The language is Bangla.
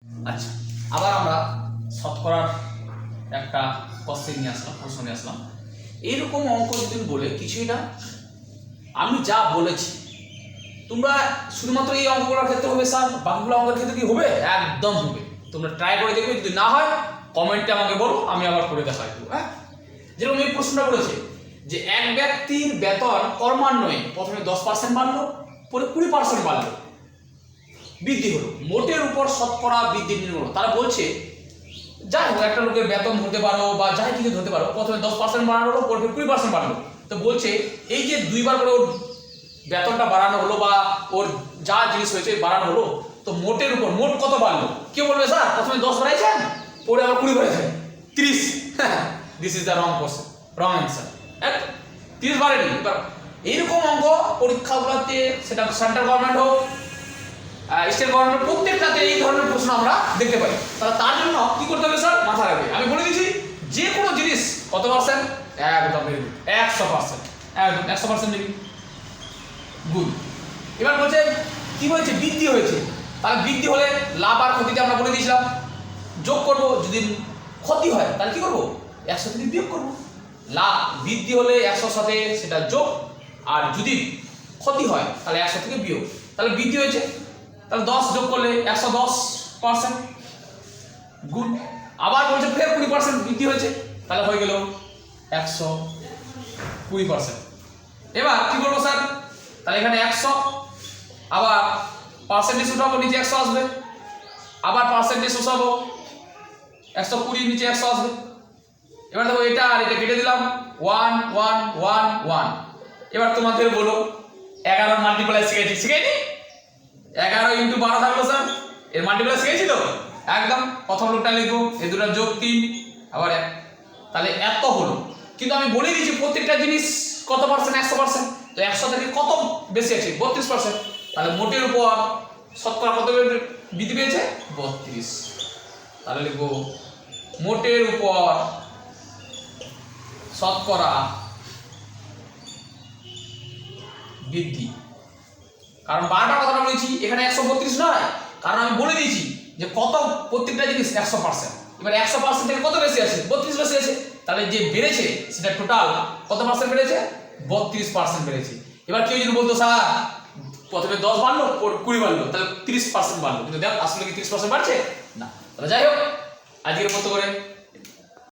আচ্ছা, আবার আমরা শতকরার একটা প্রশ্ন নিয়ে আসলাম। এইরকম অঙ্ক যদি বলে কিছুই না, আমি যা বলেছি তোমরা শুধুমাত্র এই অঙ্কগুলোর ক্ষেত্রে হবে স্যার, বাকিগুলো অঙ্কের ক্ষেত্রে কি হবে? একদম হবে। তোমরা ট্রাই করে দেখবে, যদি না হয় কমেন্টে আমাকে বলো, আমি আবার করে দেখাই দেবো। হ্যাঁ, যেরকম এই প্রশ্নটা বলেছে যে এক ব্যক্তির বেতন ক্রমান্বয়ে প্রথমে 10% বাড়লো, পরে 20% বাড়লো, বৃদ্ধি হলো, মোটের উপর শতকরা বৃদ্ধি নির্ভর হলো। তারা বলছে যাই হোক, একটা লোকের বেতন ধরতে পারো বা যাই কিছু ধরতে পারো, প্রথমে 10% বাড়ানো হলো, পরে 20% বাড়লো। তো বলছে এই যে দুইবার করে ওর বেতনটা বাড়ানো হলো বা ওর যা জিনিস হয়েছে বাড়ানো হলো, তো মোটের উপর মোট কত বাড়লো? কে বলবে স্যার প্রথমে 10 বাড়াইছেন, পরে আবার 20 বাড়াইছেন, 30? This is the wrong question, wrong answer. 30 বাড়েনি। এইরকম অঙ্ক পরীক্ষাগুলোতে, সেটা সেন্ট্রাল গভর্নমেন্ট হোক, স্টেট গভর্নমেন্ট, প্রত্যেকটাতে এই ধরনের প্রশ্ন আমরা দেখতে পাই। তাহলে তার জন্য কি করতে হবে স্যার? মাথা রাখবে। আমি বলে দিচ্ছি, যে কোনো জিনিস কত পার্সেন্ট? একদম 100%, একদম 100% নেবি। গুড। এবার বলছে কি হয়েছে? বৃদ্ধি হয়েছে। তাহলে বৃদ্ধি হলে লাভ আর ক্ষতিটা আমরা বলে দিয়েছিলাম, যোগ করব। যদি ক্ষতি হয় তাহলে কি করব? 100 থেকে বিয়োগ করব। লাভ বৃদ্ধি হলে 100 সাথে সেটা যোগ, আর যদি ক্ষতি হয় তাহলে 100 থেকে বিয়োগ। তাহলে বৃদ্ধি হয়েছে, তাহলে 10 যোগ করলে 110%। গুড। আবার বলছে ফের 20% বৃদ্ধি হয়েছে, তাহলে হয়ে গেল 120%। এবার কি করবো স্যার? তাহলে এখানে 100, আবার পার্সেন্টেজ উঠাবো, নিচে 100 আসবে, আবার পার্সেন্টেজ উঠাবো, 120 নিচে 100 আসবে। এবার দেখো এটা আর এটা কেটে দিলাম, 1 1 1 1। এবার তোমাদের বলো 11 মাল্টিপ্লাই শিখাইনি? 11 × 12 থাকলো স্যার, এর মাল্টিপ্লাই শিখেছি তো? একদম প্রথম লোকটা লিখবো, এই দুটো যোগ 3, আবার 1, তাহলে এত হলো। কিন্তু আমি বলে দিয়েছি প্রত্যেকটা জিনিস কত পার্সেন্ট? 100%। তো 100 থেকে কত বেশি আছে? 32%। তাহলে মোটের উপর শতকরা কত বৃদ্ধি পেয়েছে? 32। তাহলে লিখবো মোটের উপর শতকরা বৃদ্ধি। কারণ 12টা কথাটা বলেছি, এখানে 132 নয়, কারণ আমি বলে দিয়েছি যে কত প্রত্যেকটা জিনিস 100%। এবার 100% থেকে কত বেশি আছে? 32 বেশি আছে। তাহলে যে বেড়েছে সেটা টোটাল কত পার্সেন্ট বেড়েছে? 32% বেড়েছে। এবার কেউ যদি বলতো স্যার প্রথমে 10 বাড়লো, 20 বাড়লো, তাহলে 30% বাড়লো, কিন্তু দেখ আসলে কি 30% বাড়ছে না। তাহলে যাই হোক, আজকের মতো করে